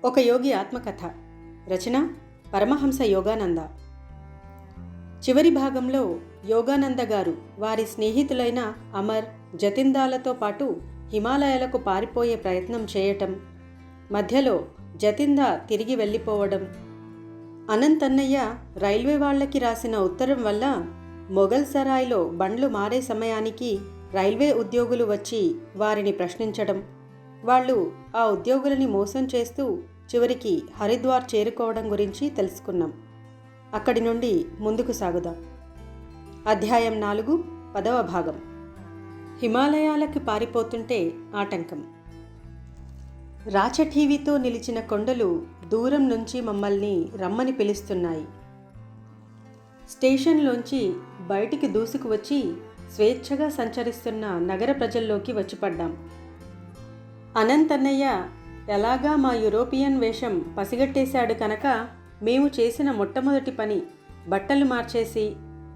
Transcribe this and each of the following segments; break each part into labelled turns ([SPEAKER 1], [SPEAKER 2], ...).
[SPEAKER 1] ఒక యోగి ఆత్మకథ. రచన పరమహంస యోగానంద. చివరి భాగంలో యోగానంద గారు వారి స్నేహితులైన అమర్, జతిందాలతో పాటు హిమాలయాలకు పారిపోయే ప్రయత్నం చేయటం, మధ్యలో జతిందా తిరిగి వెళ్ళిపోవడం, అనంతన్నయ్య రైల్వే వాళ్లకి రాసిన ఉత్తరం వల్ల మొఘల్ సరాయ్లో బండ్లు మారే సమయానికి రైల్వే ఉద్యోగులు వచ్చి వారిని ప్రశ్నించడం, వాళ్ళు ఆ ఉద్యోగులని మోసం చేస్తూ చివరికి హరిద్వార్ చేరుకోవడం గురించి తెలుసుకున్నాం. అక్కడి నుండి ముందుకు సాగుదాం. అధ్యాయం 4, 10వ భాగం. హిమాలయాలకి పారిపోతుంటే ఆటంకం. రాచఠీవితో నిలిచిన కొండలు దూరం నుంచి మమ్మల్ని రమ్మని పిలుస్తున్నాయి. స్టేషన్లోంచి బయటికి దూసుకు వచ్చి స్వేచ్ఛగా సంచరిస్తున్న నగర ప్రజల్లోకి వచ్చిపడ్డాం. అనంతన్నయ్య ఎలాగా మా యూరోపియన్ వేషం పసిగట్టేశాడు కనుక మేము చేసిన మొట్టమొదటి పని బట్టలు మార్చేసి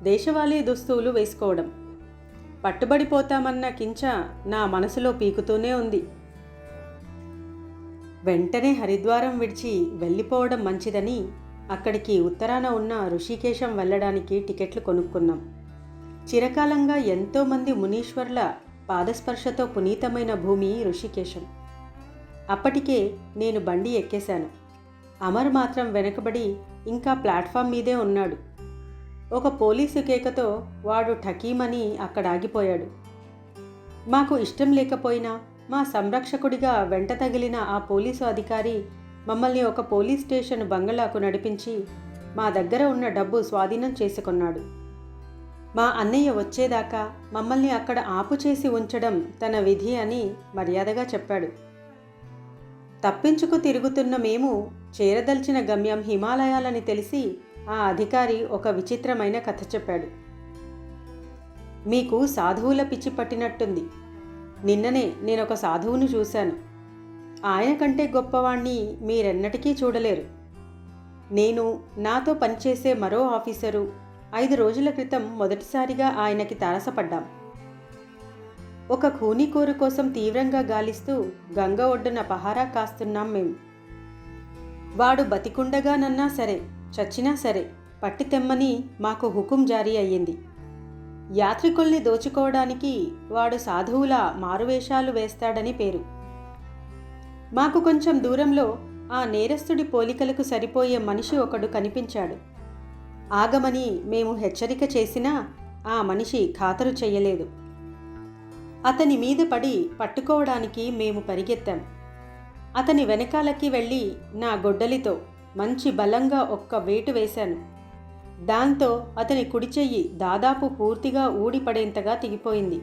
[SPEAKER 1] దేశవాళీ దుస్తువులు వేసుకోవడం. పట్టుబడిపోతామన్న కించ నా మనసులో పీకుతూనే ఉంది. వెంటనే హరిద్వారం విడిచి వెళ్ళిపోవడం మంచిదని అక్కడికి ఉత్తరాన ఉన్న ఋషికేశం వెళ్ళడానికి టికెట్లు కొనుక్కున్నాం. చిరకాలంగా ఎంతోమంది మునీశ్వర్ల పాదస్పర్శతో పునీతమైన భూమి ఋషికేశం. అప్పటికే నేను బండి ఎక్కేశాను. అమర్ మాత్రం వెనకబడి ఇంకా ప్లాట్ఫామ్ మీదే ఉన్నాడు. ఒక పోలీసు కేకతో వాడు ఠకీమని అక్కడ ఆగిపోయాడు. మాకు ఇష్టం లేకపోయినా మా సంరక్షకుడిగా వెంట తగిలిన ఆ పోలీసు అధికారి మమ్మల్ని ఒక పోలీస్ స్టేషన్ బంగళాకు నడిపించి మా దగ్గర ఉన్న డబ్బు స్వాధీనం చేసుకున్నాడు. మా అన్నయ్య వచ్చేదాకా మమ్మల్ని అక్కడ ఆపు చేసి ఉంచడం తన విధి అని మర్యాదగా చెప్పాడు. తప్పించుకు తిరుగుతున్న మేము చేరదల్చిన గమ్యం హిమాలయాలని తెలిసి ఆ అధికారి ఒక విచిత్రమైన కథ చెప్పాడు. మీకు సాధువుల పిచ్చి పట్టినట్టుంది. నిన్ననే నేనొక సాధువును చూశాను. ఆయన కంటే గొప్పవాణ్ణి మీరెన్నటికీ చూడలేరు. నేను, నాతో పనిచేసే మరో ఆఫీసరు 5 రోజుల క్రితం మొదటిసారిగా ఆయనకి తారసపడ్డాం. ఒక ఖూనీకోరు కోసం తీవ్రంగా గాలిస్తూ గంగ ఒడ్డున పహారా కాస్తున్నాం మేం. వాడు బతికుండగానన్నా సరే, చచ్చినా సరే పట్టి తెమ్మని మాకు హుకుం జారీ అయ్యింది. యాత్రికుల్ని దోచుకోవడానికి వాడు సాధువుల మారువేషాలు వేస్తాడని పేరు. మాకు కొంచెం దూరంలో ఆ నేరస్తుడి పోలికలకు సరిపోయే మనిషి ఒకడు కనిపించాడు. ఆగమని మేము హెచ్చరిక చేసినా ఆ మనిషి ఖాతరు చెయ్యలేదు. అతని మీద పడి పట్టుకోవడానికి మేము పరిగెత్తాం. అతని వెనకాలకి వెళ్ళి నా గొడ్డలితో మంచి బలంగా ఒక్క వేటు వేశాను. దాంతో అతని కుడి చెయ్యి దాదాపు పూర్తిగా ఊడిపడేంతగా తెగిపోయింది.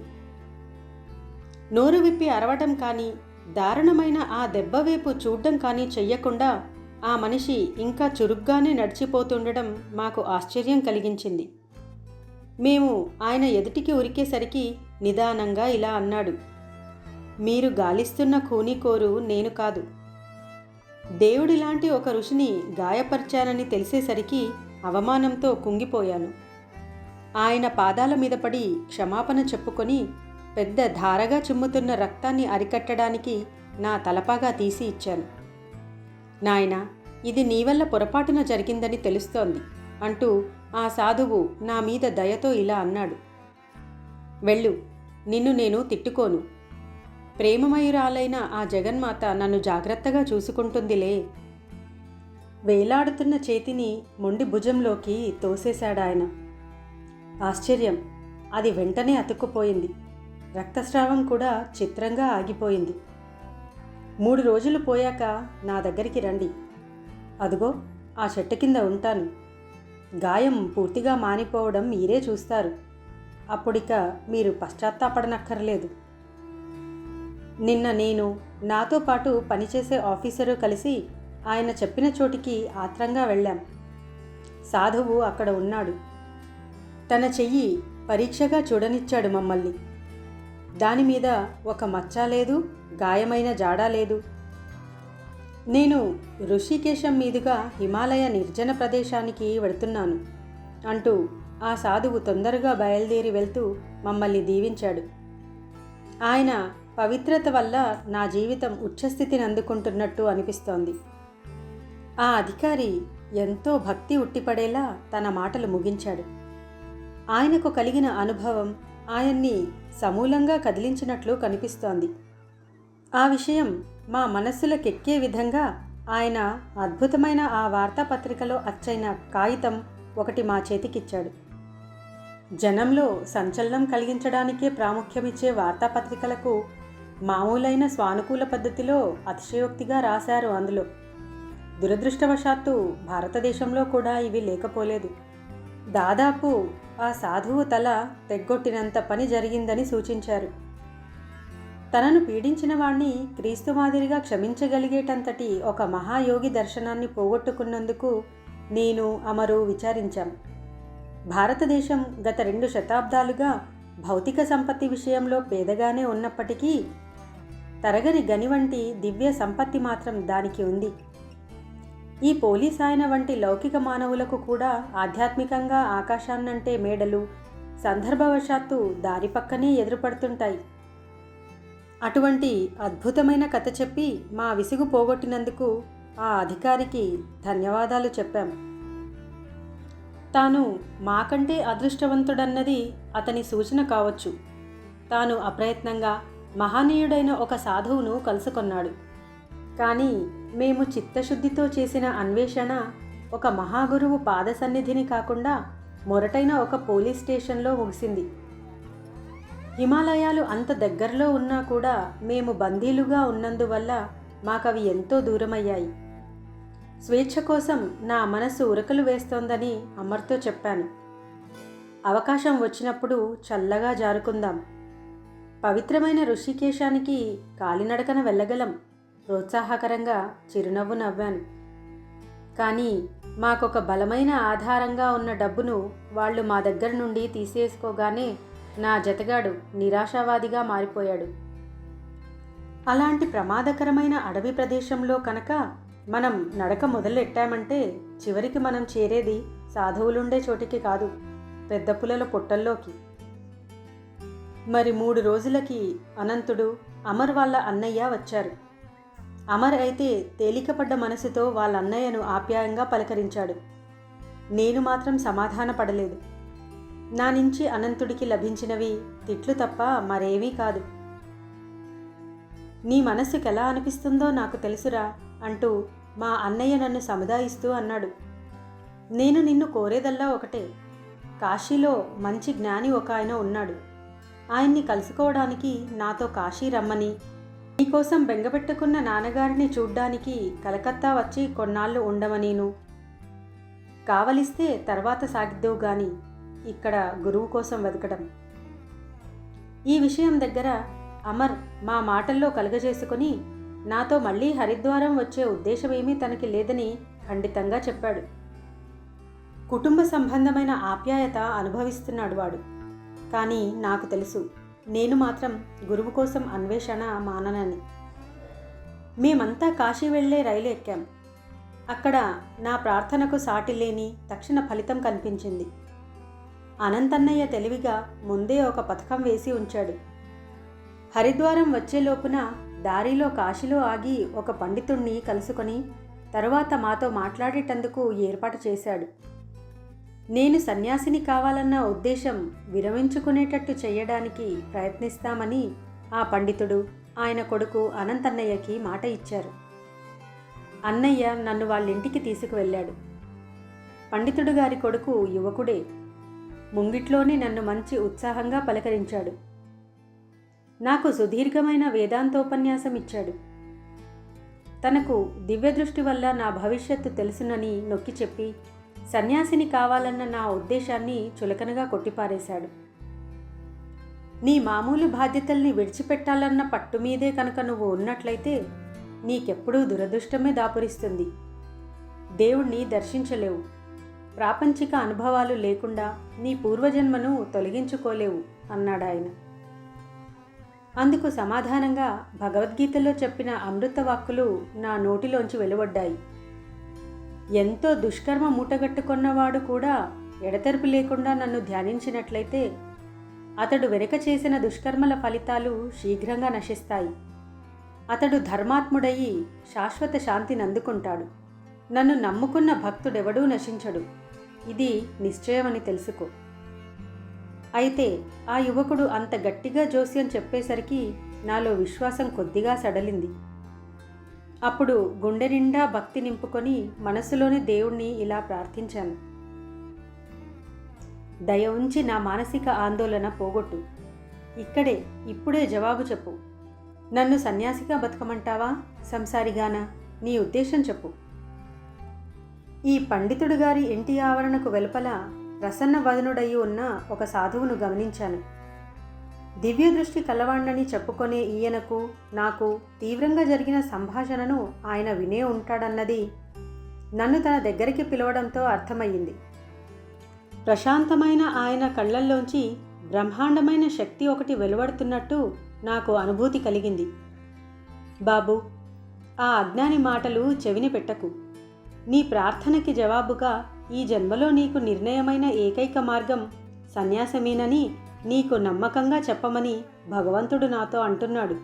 [SPEAKER 1] నోరు విప్పి అరవటం కానీ, దారుణమైన ఆ దెబ్బవేపు చూడ్డం కానీ చెయ్యకుండా ఆ మనిషి ఇంకా చురుగ్గానే నడిచిపోతుండడం మాకు ఆశ్చర్యం కలిగించింది. మేము ఆయన ఎదుటికి ఉరికేసరికి నిదానంగా ఇలా అన్నాడు, మీరు గాలిస్తున్న ఖూనీకోరు నేను కాదు. దేవుడిలాంటి ఒక ఋషిని గాయపరిచానని తెలిసేసరికి అవమానంతో కుంగిపోయాను. ఆయన పాదాల మీద పడి క్షమాపణ చెప్పుకొని పెద్ద ధారగా చిమ్ముతున్న రక్తాన్ని అరికట్టడానికి నా తలపాగా తీసి ఇచ్చాను. నాయనా, ఇది నీ వల్ల పొరపాటున జరిగిందని తెలుస్తోంది అంటూ ఆ సాధువు నా మీద దయతో ఇలా అన్నాడు, వెళ్ళు, నిన్ను నేను తిట్టుకోను. ప్రేమమయురాలైన ఆ జగన్మాత నన్ను జాగ్రత్తగా చూసుకుంటుందిలే. వేలాడుతున్న చేతిని మొండి భుజంలోకి తోసేశాడాయన. ఆశ్చర్యం, అది వెంటనే అతుక్కుపోయింది. రక్తస్రావం కూడా చిత్రంగా ఆగిపోయింది. 3 రోజులు పోయాక నా దగ్గరికి రండి. అదుగో ఆ చెట్టు కింద ఉంటాను. గాయం పూర్తిగా మానిపోవడం మీరే చూస్తారు. అప్పుడిక మీరు పశ్చాత్తాపడనక్కర్లేదు. నిన్న నేను, నాతో పాటు పనిచేసే ఆఫీసరు కలిసి ఆయన చెప్పిన చోటికి ఆత్రంగా వెళ్ళాం. సాధువు అక్కడ ఉన్నాడు. తన చెయ్యి పరీక్షగా చూడనిచ్చాడు మమ్మల్ని. దానిమీద ఒక మచ్చ లేదు, గాయమైన జాడా లేదు. నేను ఋషికేశం మీదుగా హిమాలయ నిర్జన ప్రదేశానికి వెడుతున్నాను అంటూ ఆ సాధువు తొందరగా బయలుదేరి వెళ్తూ మమ్మల్ని దీవించాడు. ఆయన పవిత్రత వల్ల నా జీవితం ఉచ్చస్థితిని అందుకుంటున్నట్టు అనిపిస్తోంది. ఆ అధికారి ఎంతో భక్తి ఉట్టిపడేలా తన మాటలు ముగించాడు. ఆయనకు కలిగిన అనుభవం ఆయన్ని సమూలంగా కదిలించినట్లు కనిపిస్తోంది. ఆ విషయం మా మనస్సులకెక్కే విధంగా ఆయన అద్భుతమైన ఆ వార్తాపత్రికలో అచ్చైన కాగితం ఒకటి మా చేతికిచ్చాడు. జనంలో సంచలనం కలిగించడానికే ప్రాముఖ్యమిచ్చే వార్తాపత్రికలకు మామూలైన స్వానుకూల పద్ధతిలో అతిశయోక్తిగా రాశారు అందులో. దురదృష్టవశాత్తు భారతదేశంలో కూడా ఇవి లేకపోలేదు. దాదాపు ఆ సాధువు తల తెగ్గొట్టినంత పని జరిగిందని సూచించారు. తనను పీడించిన వాణ్ణి క్రీస్తు మాదిరిగా క్షమించగలిగేటంతటి ఒక మహాయోగి దర్శనాన్ని పోగొట్టుకున్నందుకు నేను అమరు విచారించాం. భారతదేశం గత 2 శతాబ్దాలుగా భౌతిక సంపత్తి విషయంలో పేదగానే ఉన్నప్పటికీ తరగని గని వంటి దివ్య సంపత్తి మాత్రం దానికి ఉంది. ఈ పోలీస్ ఆయన వంటి లౌకిక మానవులకు కూడా ఆధ్యాత్మికంగా ఆకాశాన్నంటే మేడలు సందర్భవశాత్తు దారి పక్కనే ఎదురుపడుతుంటాయి. అటువంటి అద్భుతమైన కథ చెప్పి మా విసుగు పోగొట్టినందుకు ఆ అధికారికి ధన్యవాదాలు చెప్పాం. తాను మాకంటే అదృష్టవంతుడన్నది అతని సూచన కావచ్చు. తాను అప్రయత్నంగా మహనీయుడైన ఒక సాధువును కలుసుకొన్నాడు. కానీ మేము చిత్తశుద్ధితో చేసిన అన్వేషణ ఒక మహాగురువు పాద సన్నిధిని కాకుండా మొరటైన ఒక పోలీస్ స్టేషన్లో ముగిసింది. హిమాలయాలు అంత దగ్గరలో ఉన్నా కూడా మేము బందీలుగా ఉన్నందువల్ల మాకవి ఎంతో దూరమయ్యాయి. స్వేచ్ఛ కోసం నా మనస్సు ఉరకలు వేస్తోందని అమర్తో చెప్పాను. అవకాశం వచ్చినప్పుడు చల్లగా జారుకుందాం. పవిత్రమైన ఋషికేశానికి కాలినడకన వెళ్ళగలం. ప్రోత్సాహకరంగా చిరునవ్వు నవ్వాను. కానీ మాకొక బలమైన ఆధారంగా ఉన్న డబ్బును వాళ్ళు మా దగ్గర నుండి తీసేసుకోగానే నా జతగాడు నిరాశావాదిగా మారిపోయాడు. అలాంటి ప్రమాదకరమైన అడవి ప్రదేశంలో కనుక మనం నడక మొదలెట్టామంటే చివరికి మనం చేరేది సాధువులుండే చోటికి కాదు, పెద్ద పుల్లల పొట్టల్లోకి. మరి 3 రోజులకి అనంతుడు, అమర్ వాళ్ళ అన్నయ్య వచ్చారు. అమర్ అయితే తేలికపడ్డ మనసుతో వాళ్ళ అన్నయ్యను ఆప్యాయంగా పలకరించాడు. నేను మాత్రం సమాధానపడలేదు. నా నుంచి అనంతుడికి లభించినవి తిట్లు తప్ప మరేమీ కాదు. నీ మనస్సుకెలా అనిపిస్తుందో నాకు తెలుసురా అంటూ మా అన్నయ్య నన్ను సముదాయిస్తూ అన్నాడు. నేను నిన్ను కోరేదల్లా ఒకటే. కాశీలో మంచి జ్ఞాని ఒక ఆయన ఉన్నాడు. ఆయన్ని కలుసుకోవడానికి నాతో కాశీ రమ్మని, నీకోసం బెంగపెట్టుకున్న నాన్నగారిని చూడ్డానికి కలకత్తా వచ్చి కొన్నాళ్ళు ఉండమనీను. కావలిస్తే తర్వాత సాగిద్దువు గాని ఇక్కడ గురువు కోసం వెతకడం. ఈ విషయం దగ్గర అమర్ మా మాటల్లో కలుగజేసుకుని నాతో మళ్ళీ హరిద్వారం వచ్చే ఉద్దేశమేమీ తనకి లేదని ఖండితంగా చెప్పాడు. కుటుంబ సంబంధమైన ఆప్యాయత అనుభవిస్తున్నాడు వాడు. కానీ నాకు తెలుసు, నేను మాత్రం గురువు కోసం అన్వేషణ మాననని. మేమంతా కాశీ వెళ్లే రైలు ఎక్కాం. అక్కడ నా ప్రార్థనకు సాటి లేని తక్షణ ఫలితం కనిపించింది. అనంతన్నయ్య తెలివిగా ముందే ఒక పథకం వేసి ఉంచాడు. హరిద్వారం వచ్చేలోపున దారిలో కాశీలో ఆగి ఒక పండితుణ్ణి కలుసుకొని తరువాత మాతో మాట్లాడేటందుకు ఏర్పాటు చేశాడు. నేను సన్యాసిని కావాలన్న ఉద్దేశం విరమించుకునేటట్టు చెయ్యడానికి ప్రయత్నిస్తామని ఆ పండితుడు, ఆయన కొడుకు అనంతన్నయ్యకి మాట ఇచ్చారు. అన్నయ్య నన్ను వాళ్ళింటికి తీసుకువెళ్ళాడు. పండితుడు గారి కొడుకు యువకుడే. ముంగిట్లోనే నన్ను మంచి ఉత్సాహంగా పలకరించాడు. నాకు సుదీర్ఘమైన వేదాంతోపన్యాసం ఇచ్చాడు. తనకు దివ్యదృష్టి వల్ల నా భవిష్యత్తు తెలుసునని నొక్కి చెప్పి సన్యాసిని కావాలన్న నా ఉద్దేశాన్ని చులకనగా కొట్టిపారేశాడు. నీ మామూలు బాధ్యతల్ని విడిచిపెట్టాలన్న పట్టు మీదే కనుక నువ్వు ఉన్నట్లయితే నీకెప్పుడూ దురదృష్టమే దాపురిస్తుంది. దేవుణ్ణి దర్శించలేవు. ప్రాపంచిక అనుభవాలు లేకుండా నీ పూర్వజన్మను తొలగించుకోలేవు అన్నాడాయన. అందుకు సమాధానంగా భగవద్గీతలో చెప్పిన అమృత వాక్కులు నా నోటిలోంచి వెలువడ్డాయి. ఎంతో దుష్కర్మ మూటగట్టుకున్నవాడు కూడా ఎడతెరిపి లేకుండా నన్ను ధ్యానించినట్లయితే అతడు వెనుక చేసిన దుష్కర్మల ఫలితాలు శీఘ్రంగా నశిస్తాయి. అతడు ధర్మాత్ముడయి శాశ్వత శాంతిని అందుకుంటాడు. నన్ను నమ్ముకున్న భక్తుడెవడూ నశించడు, ఇది నిశ్చయమని తెలుసుకో. అయితే ఆ యువకుడు అంత గట్టిగా జోస్యం చెప్పేసరికి నాలో విశ్వాసం కొద్దిగా సడలింది. అప్పుడు గుండె నిండా భక్తి నింపుకొని మనసులోని దేవుణ్ణి ఇలా ప్రార్థించాను. దయ ఉంచి నా మానసిక ఆందోళన పోగొట్టు. ఇక్కడే ఇప్పుడే జవాబు చెప్పు. నన్ను సన్యాసిగా బతకమంటావా, సంసారిగానా? నీ ఉద్దేశం చెప్పు. ఈ పండితుడు గారి ఇంటి ఆవరణకు వెలుపల ప్రసన్న వదనుడయి ఉన్న ఒక సాధువును గమనించాను. దివ్య దృష్టి కలవాణ్ణని చెప్పుకొనే ఈయనకు నాకు తీవ్రంగా జరిగిన సంభాషణను ఆయన వినే ఉంటాడన్నది నన్ను తన దగ్గరికి పిలవడంతో అర్థమయ్యింది. ప్రశాంతమైన ఆయన కళ్ళల్లోంచి బ్రహ్మాండమైన శక్తి ఒకటి వెలువడుతున్నట్టు నాకు అనుభూతి కలిగింది. బాబు, ఆ అజ్ఞాని మాటలు చెవిని పెట్టకు. నీ ప్రార్థనకి జవాబుగా ఈ జన్మలో నీకు నిర్ణయమైన ఏకైక మార్గం సన్యాసమేనని నీకు నమ్మకంగా చెప్పమని భగవంతుడు నాతో అంటున్నాడు.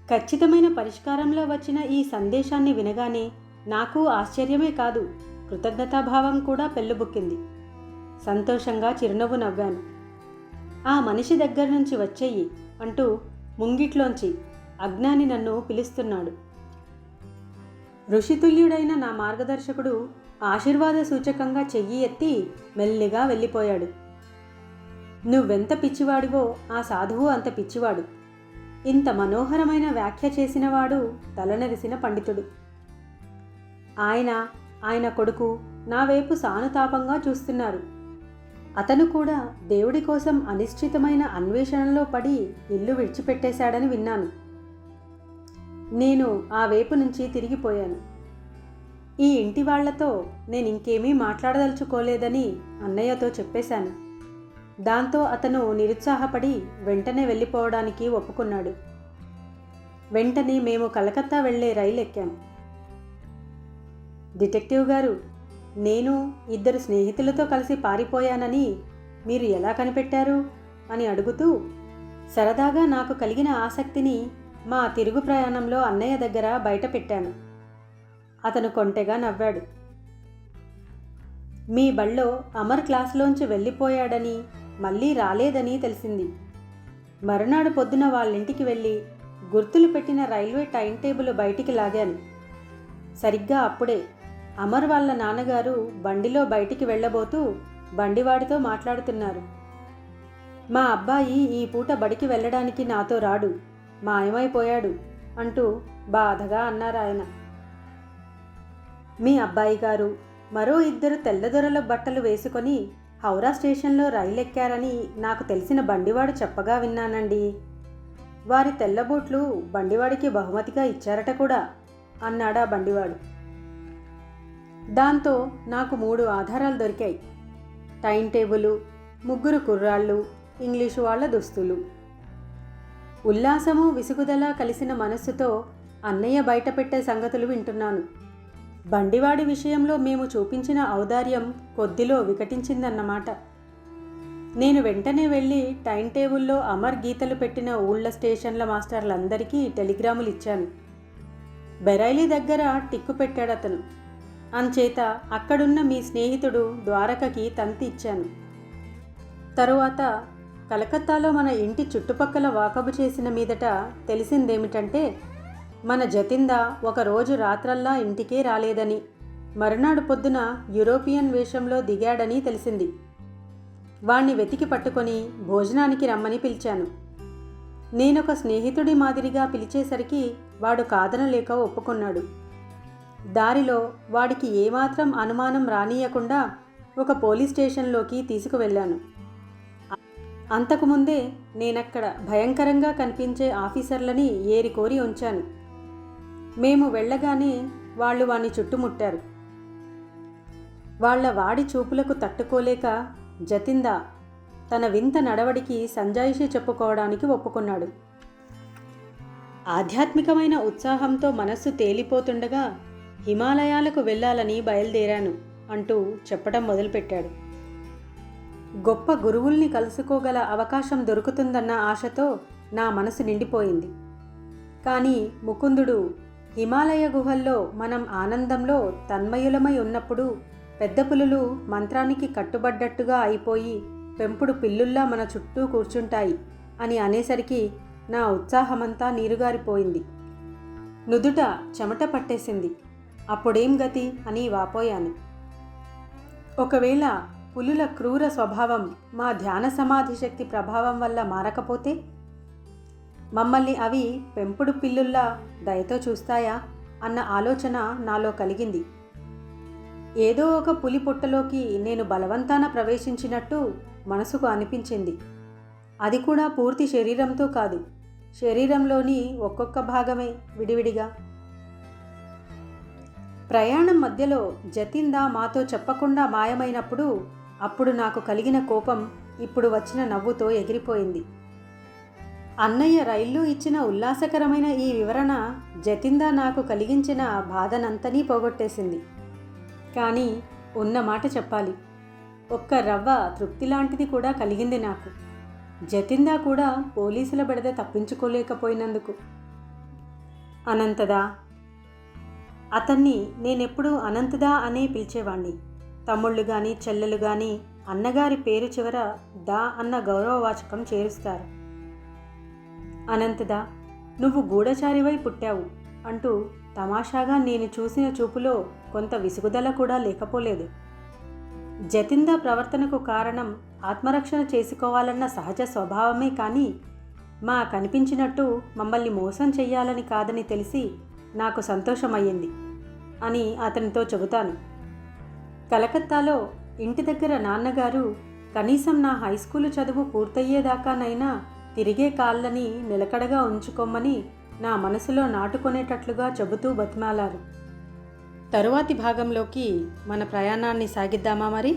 [SPEAKER 1] ఖచ్చితమైన పరిష్కారంలో వచ్చిన ఈ సందేశాన్ని వినగానే నాకు ఆశ్చర్యమే కాదు, కృతజ్ఞతాభావం కూడా పెళ్ళుబుక్కింది. సంతోషంగా చిరునవ్వు నవ్వాను. ఆ మనిషి దగ్గర నుంచి వచ్చేయి అంటూ ముంగిట్లోంచి అజ్ఞాని నన్ను పిలుస్తున్నాడు. ఋషితుల్యుడైన నా మార్గదర్శకుడు ఆశీర్వాద సూచకంగా చెయ్యి ఎత్తి మెల్లిగా వెళ్ళిపోయాడు. నువ్వెంత పిచ్చివాడివో ఆ సాధువు అంత పిచ్చివాడు. ఇంత మనోహరమైన వ్యాఖ్య చేసినవాడు తలనెరిసిన పండితుడు. ఆయన కొడుకు నా వైపు సానుతాపంగా చూస్తున్నారు. అతను కూడా దేవుడి కోసం అనిశ్చితమైన అన్వేషణలో పడి ఇల్లు విడిచిపెట్టేశాడని విన్నాను. నేను ఆ వైపు నుంచి తిరిగిపోయాను. ఈ ఇంటి వాళ్లతో నేనింకేమీ మాట్లాడదలుచుకోలేదని అన్నయ్యతో చెప్పేశాను. దాంతో అతను నిరుత్సాహపడి వెంటనే వెళ్ళిపోవడానికి ఒప్పుకున్నాడు. వెంటనే మేము కలకత్తా వెళ్లే రైలు ఎక్కాం. డిటెక్టివ్ గారు, నేను 2 స్నేహితులతో కలిసి పారిపోయానని మీరు ఎలా కనిపెట్టారు అని అడుగుతూ సరదాగా నాకు కలిగిన ఆసక్తిని మా తిరుగు ప్రయాణంలో అన్నయ్య దగ్గర బయట పెట్టాను. అతను కొంటెగా నవ్వాడు. మీ బళ్ళో అమర్ క్లాసులోంచి వెళ్ళిపోయాడని, మళ్ళీ రాలేదని తెలిసింది. మరునాడు పొద్దున వాళ్ళింటికి వెళ్ళి గుర్తులు పెట్టిన రైల్వే టైం టేబుల్ బయటికి లాగాను. సరిగ్గా అప్పుడే అమర్ వాళ్ళ నాన్నగారు బండిలో బయటికి వెళ్ళబోతూ బండివాడితో మాట్లాడుతున్నారు. మా అబ్బాయి ఈ పూట బడికి వెళ్ళడానికి నాతో రాడు, మాయమైపోయాడు అంటూ బాధగా అన్నారాయన. మీ అబ్బాయి గారు మరో 2 తెల్లదొరల బట్టలు వేసుకొని హౌరా స్టేషన్లో రైలు ఎక్కారని నాకు తెలిసిన బండివాడు చెప్పగా విన్నానండి. వారి తెల్లబూట్లు బండివాడికి బహుమతిగా ఇచ్చారట కూడా అన్నాడా బండివాడు. దాంతో నాకు 3 ఆధారాలు దొరికాయి. టైం టేబులు, 3 కుర్రాళ్ళు, ఇంగ్లీషు వాళ్ళ దుస్తులు. ఉల్లాసము విసుగుదల కలిసిన మనస్సుతో అన్నయ్య బయటపెట్టే సంగతులు వింటున్నాను. బండివాడి విషయంలో మేము చూపించిన ఔదార్యం కొద్దిలో వికటించిందన్నమాట. నేను వెంటనే వెళ్ళి టైం టేబుల్లో అమర్ గీతలు పెట్టిన ఊళ్ళ స్టేషన్ల మాస్టర్లందరికీ టెలిగ్రాములు ఇచ్చాను. బెరైలీ దగ్గర టిక్కు పెట్టాడతను. అంచేత అక్కడున్న మీ స్నేహితుడు ద్వారకకి తంతి ఇచ్చాను. తరువాత కలకత్తాలో మన ఇంటి చుట్టుపక్కల వాకబు చేసిన మీదట తెలిసిందేమిటంటే, మన జతిందా ఒకరోజు రాత్రల్లా ఇంటికే రాలేదని, మరునాడు పొద్దున యూరోపియన్ వేషంలో దిగాడని తెలిసింది. వాణ్ణి వెతికి పట్టుకొని భోజనానికి రమ్మని పిలిచాను. నేనొక స్నేహితుడి మాదిరిగా పిలిచేసరికి వాడు కాదనలేక ఒప్పుకున్నాడు. దారిలో వాడికి ఏమాత్రం అనుమానం రానియకుండా ఒక పోలీస్ స్టేషన్లోకి తీసుకువెళ్ళాను. అంతకుముందే నేనక్కడ భయంకరంగా కనిపించే ఆఫీసర్లని ఏరికోరి ఉంచాను. మేము వెళ్ళగానే వాళ్ళు వాణ్ణి చుట్టుముట్టారు. వాళ్ల వాడి చూపులకు తట్టుకోలేక జతిందా తన వింత నడవడికి సంజాయిషి చెప్పుకోవడానికి ఒప్పుకున్నాడు. ఆధ్యాత్మికమైన ఉత్సాహంతో మనస్సు తేలిపోతుండగా హిమాలయాలకు వెళ్ళాలని బయలుదేరాను అంటూ చెప్పడం మొదలుపెట్టాడు. గొప్ప గురువుల్ని కలుసుకోగల అవకాశం దొరుకుతుందన్న ఆశతో నా మనసు నిండిపోయింది. కానీ ముకుందుడు హిమాలయ గుహల్లో మనం ఆనందంలో తన్మయులమై ఉన్నప్పుడు పెద్ద పులులు మంత్రానికి కట్టుబడ్డట్టుగా అయిపోయి పెంపుడు పిల్లుల్లా మన చుట్టూ కూర్చుంటాయి అని అనేసరికి నా ఉత్సాహమంతా నీరుగారిపోయింది. నుదుట చెమట పట్టేసింది. అప్పుడేం గతి అని వాపోయాను. ఒకవేళ పులుల క్రూర స్వభావం మా ధ్యాన సమాధి శక్తి ప్రభావం వల్ల మారకపోతే మమ్మల్ని అవి పెంపుడు పిల్లుల్లా దయతో చూస్తాయా అన్న ఆలోచన నాలో కలిగింది. ఏదో ఒక పులి పొట్టలోకి నేను బలవంతాన ప్రవేశించినట్టు మనసుకు అనిపించింది. అది కూడా పూర్తి శరీరంతో కాదు, శరీరంలోని ఒక్కొక్క భాగమే విడివిడిగా. ప్రయాణం మధ్యలో జతిందా మాతో చెప్పకుండా మాయమైనప్పుడు అప్పుడు నాకు కలిగిన కోపం ఇప్పుడు వచ్చిన నవ్వుతో ఎగిరిపోయింది. అన్నయ్య రైల్లో ఇచ్చిన ఉల్లాసకరమైన ఈ వివరణ జతిందా నాకు కలిగించిన బాధనంతనీ పోగొట్టేసింది. కానీ ఉన్న మాట చెప్పాలి, ఒక్క రవ్వ తృప్తి లాంటిది కూడా కలిగింది నాకు. జతిందా కూడా పోలీసుల బెడద తప్పించుకోలేకపోయినందుకు. అనంతదా, అతన్ని నేనెప్పుడూ అనంతదా అనే పిలిచేవాణ్ణి. తమ్ముళ్ళు కానీ చెల్లెలు కానీ అన్నగారి పేరు చివర దా అన్న గౌరవవాచకం చేరుస్తారు. అనంతదా, నువ్వు గూఢచారివై పుట్టావు అంటూ తమాషాగా నేను చూసిన చూపులో కొంత విసుగుదల కూడా లేకపోలేదు. జతిందా ప్రవర్తనకు కారణం ఆత్మరక్షణ చేసుకోవాలన్న సహజ స్వభావమే కానీ మా కనిపించినట్టు మమ్మల్ని మోసం చెయ్యాలని కాదని తెలిసి నాకు సంతోషమయ్యింది అని అతనితో చెబుతాను. కలకత్తాలో ఇంటి దగ్గర నాన్నగారు కనీసం నా హైస్కూలు చదువు పూర్తయ్యేదాకానైనా తిరిగే కాళ్ళని నిలకడగా ఉంచుకోమని నా మనసులో నాటుకొనేటట్లుగా చెబుతూ బతిమాలారు. తరువాతి భాగంలోకి మన ప్రయాణాన్ని సాగిద్దామా మరి?